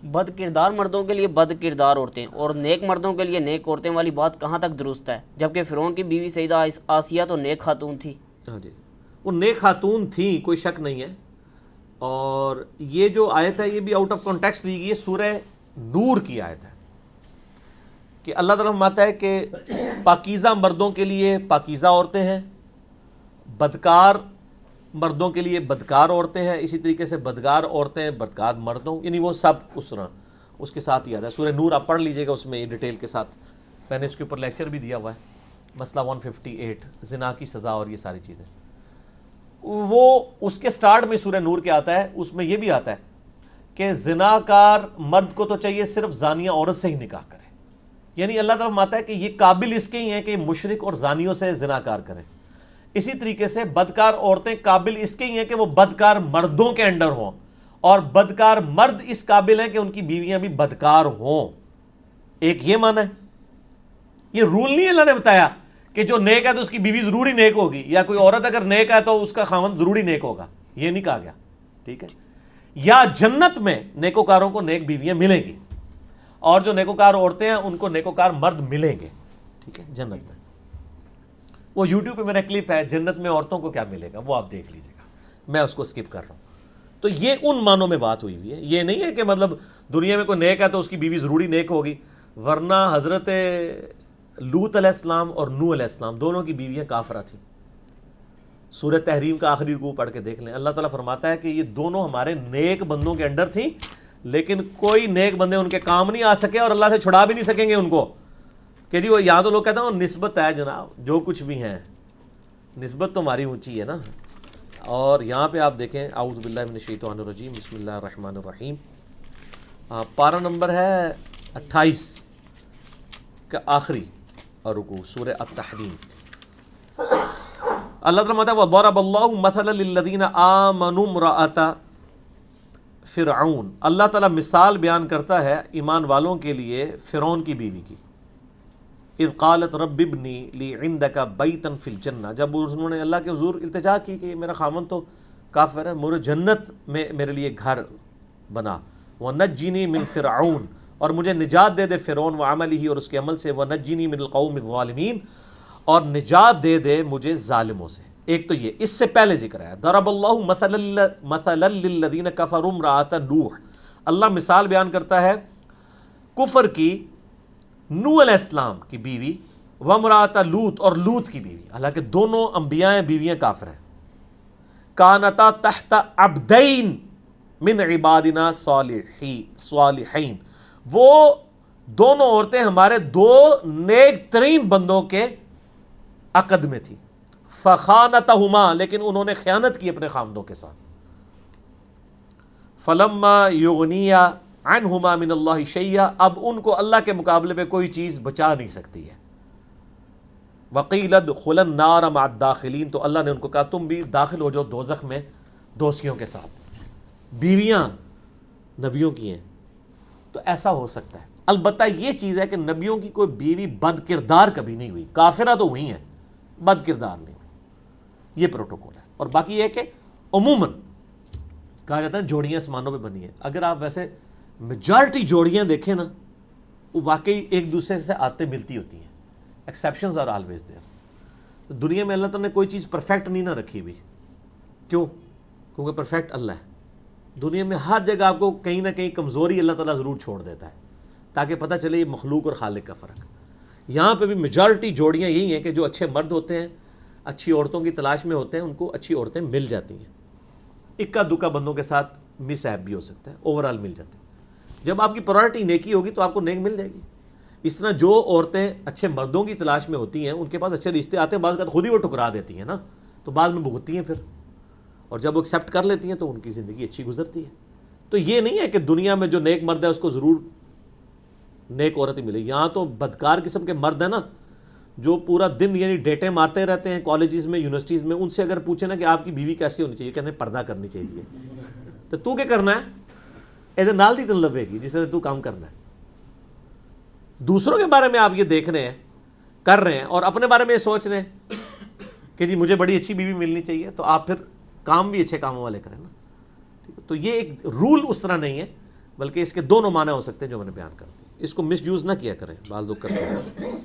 بد کردار مردوں کے لیے بد کردار عورتیں اور نیک مردوں کے لیے نیک عورتیں والی بات کہاں تک درست ہے، جبکہ فرعون کی بیوی سیدہ آسیہ تو نیک خاتون تھی؟ ہاں جی، وہ نیک خاتون تھیں، کوئی شک نہیں ہے. اور یہ جو آیت ہے یہ بھی آؤٹ آف کانٹیکسٹ لی گئی ہے، سورہ نور کی آیت ہے کہ اللہ تعالیٰ فرماتا ہے کہ پاکیزہ مردوں کے لیے پاکیزہ عورتیں ہیں، بدکار مردوں کے لیے بدکار عورتیں ہیں، اسی طریقے سے بدکار عورتیں بدکار مردوں، یعنی وہ سب اس طرح اس کے ساتھ ہی آتا ہے. سورہ نور آپ پڑھ لیجئے گا، اس میں یہ ڈیٹیل کے ساتھ میں نے اس کے اوپر لیکچر بھی دیا ہوا ہے، مسئلہ 158 زنا کی سزا اور یہ ساری چیزیں. وہ اس کے سٹارٹ میں سورہ نور کے آتا ہے، اس میں یہ بھی آتا ہے کہ زناکار مرد کو تو چاہیے صرف زانیہ عورت سے ہی نکاح کرے، یعنی اللہ تعالیٰ فرماتا ہے کہ یہ قابل اس کے ہی ہیں کہ یہ مشرک اور زانیوں سے زناکار کریں. اسی طریقے سے بدکار عورتیں قابل اس کے ہی ہیں کہ وہ بدکار مردوں کے انڈر ہوں، اور بدکار مرد اس قابل ہیں کہ ان کی بیویاں بھی بدکار ہوں. ایک یہ معنی ہے، یہ رول نہیں اللہ نے بتایا کہ جو نیک ہے تو اس کی بیوی ضروری نیک ہوگی، یا کوئی عورت اگر نیک ہے تو اس کا خاوند ضروری نیک ہوگا، یہ نہیں کہا گیا. ٹھیک ہے، یا جنت میں نیکوکاروں کو نیک بیویاں ملیں گی، اور جو نیکوکار عورتیں ہیں ان کو نیکوکار مرد ملیں گے. ٹھیک ہے، جنت میں. وہ یوٹیوب پہ میرا کلپ ہے جنت میں عورتوں کو کیا ملے گا، وہ آپ دیکھ لیجیے گا، میں اس کو سکپ کر رہا ہوں. تو یہ ان معنوں میں بات ہوئی ہے، یہ نہیں ہے کہ مطلب دنیا میں کوئی نیک ہے تو اس کی بیوی ضروری نیک ہوگی، ورنہ حضرت لوط علیہ السلام اور نوح علیہ السلام دونوں کی بیویاں کافرہ تھیں. سورہ تحریم کا آخری رکوع پڑھ کے دیکھ لیں، اللہ تعالیٰ فرماتا ہے کہ یہ دونوں ہمارے نیک بندوں کے انڈر تھیں، لیکن کوئی نیک بندے ان کے کام نہیں آ سکے اور اللہ سے چھڑا بھی نہیں سکیں گے ان کو کہ جی وہ یہاں تو لوگ کہتے ہیں نسبت ہے جناب، جو کچھ بھی ہیں نسبت تو ہماری اونچی ہے نا. اور یہاں پہ آپ دیکھیں اعوذ باللہ من الشیطان الرجیم بسم اللہ الرحمن الرحیم، پارہ نمبر ہے 28 کا آخری رکوع سورہ التحریم. اللہ تعالیٰ فرماتا ہے وَضَرَبَ اللَّهُ مَثَلًا لِلَّذِينَ آمَنُوا امْرَأَتَ فرعون، اللہ تعالیٰ مثال بیان کرتا ہے ایمان والوں کے لیے فرعون کی بیوی کی. اذ قالت رب ابنی لی عندک بیتا فی الجنہ، جب انہوں نے اللہ کے حضور التجا کی کہ میرا خامن تو کافر ہے، مجھے جنت میں میرے لیے گھر بنا. ونجنی من فرعون، اور مجھے نجات دے دے فرعون وعملہ اور اس کے عمل سے، ونجنی من القوم الظالمین، اور نجات دے دے مجھے ظالموں سے. ایک تو یہ اس سے پہلے ذکر ہے ضرب اللہ مثلا للذین کفروا امرأۃ نوح، اللہ مثال بیان کرتا ہے کفر کی نوح علیہ السلام کی بیوی، وامرأۃ لوط اور لوط کی بیوی، حالانکہ دونوں انبیاء ہیں، بیویاں کافر ہیں. کانتا تحت عبدین من عبادنا صالحین، وہ دونوں عورتیں ہمارے دو نیک ترین بندوں کے عقد میں تھی. فخانتہما، لیکن انہوں نے خیانت کی اپنے خامدوں کے ساتھ. فلما یغنیا عنہما من اللہ شیئا، اب ان کو اللہ کے مقابلے پہ کوئی چیز بچا نہیں سکتی ہے. وقیل ادخلا النار مع الداخلین، تو اللہ نے ان کو کہا تم بھی داخل ہو جاؤ دوزخ میں دوستیوں کے ساتھ. بیویاں نبیوں کی ہیں تو ایسا ہو سکتا ہے. البتہ یہ چیز ہے کہ نبیوں کی کوئی بیوی بد کردار کبھی نہیں ہوئی، کافرہ تو ہوئی ہیں، بد کردار نہیں ہوئی، یہ پروٹوکول ہے. اور باقی یہ کہ عموماً کہا جاتا ہے جوڑیاں آسمانوں پہ بنی ہیں. اگر آپ ویسے میجارٹی جوڑیاں دیکھیں نا، وہ واقعی ایک دوسرے سے آتے ملتی ہوتی ہیں. Exceptions are always there. دنیا میں اللہ تعالیٰ نے کوئی چیز پرفیکٹ نہیں نہ رکھی ہوئی. کیوں؟ کیونکہ پرفیکٹ اللہ ہے. دنیا میں ہر جگہ آپ کو کہیں نہ کہیں کمزوری اللہ تعالیٰ ضرور چھوڑ دیتا ہے تاکہ پتہ چلے یہ مخلوق اور خالق کا فرق. یہاں پہ بھی میجارٹی جوڑیاں یہی ہیں کہ جو اچھے مرد ہوتے ہیں، اچھی عورتوں کی تلاش میں ہوتے ہیں، ان کو اچھی عورتیں مل جاتی ہیں. اکا دکا بندوں کے ساتھ مس ہیپ بھی ہو سکتا ہے، اوورال مل جاتے ہیں. جب آپ کی پرائرٹی نیکی ہوگی تو آپ کو نیک مل جائے گی. اس طرح جو عورتیں اچھے مردوں کی تلاش میں ہوتی ہیں ان کے پاس اچھے رشتے آتے ہیں، بعض اوقات خود ہی وہ ٹکرا دیتی ہیں نا، تو بعد میں بھگتتی ہیں پھر، اور جب وہ ایکسیپٹ کر لیتی ہیں تو ان کی زندگی اچھی گزرتی ہے. تو یہ نہیں ہے کہ دنیا میں جو نیک مرد ہے اس کو ضرور نیک عورت ہی ملے. یہاں تو بدکار قسم کے مرد ہیں نا، جو پورا دن یعنی ڈیٹیں مارتے رہتے ہیں کالجز میں یونیورسٹیز میں. ان سے اگر پوچھیں نا کہ آپ کی بیوی کیسی ہونی چاہیے، کہتے ہیں پردہ کرنی چاہیے. تو کیا کرنا ہے؟ ایسے نال دی تن لبے گی جس سے تو کام کرنا ہے. دوسروں کے بارے میں آپ یہ دیکھ رہے ہیں، کر رہے ہیں، اور اپنے بارے میں یہ سوچ رہے ہیں کہ جی مجھے بڑی اچھی بیوی ملنی چاہیے، تو آپ پھر کام بھی اچھے کاموں والے کریں نا. تو یہ ایک رول اس طرح نہیں ہے، بلکہ اس کے دونوں معنی ہو سکتے ہیں جو میں نے بیان کر دی. اس کو مس یوز نہ کیا کریں، بعض لوگ کرتے ہیں.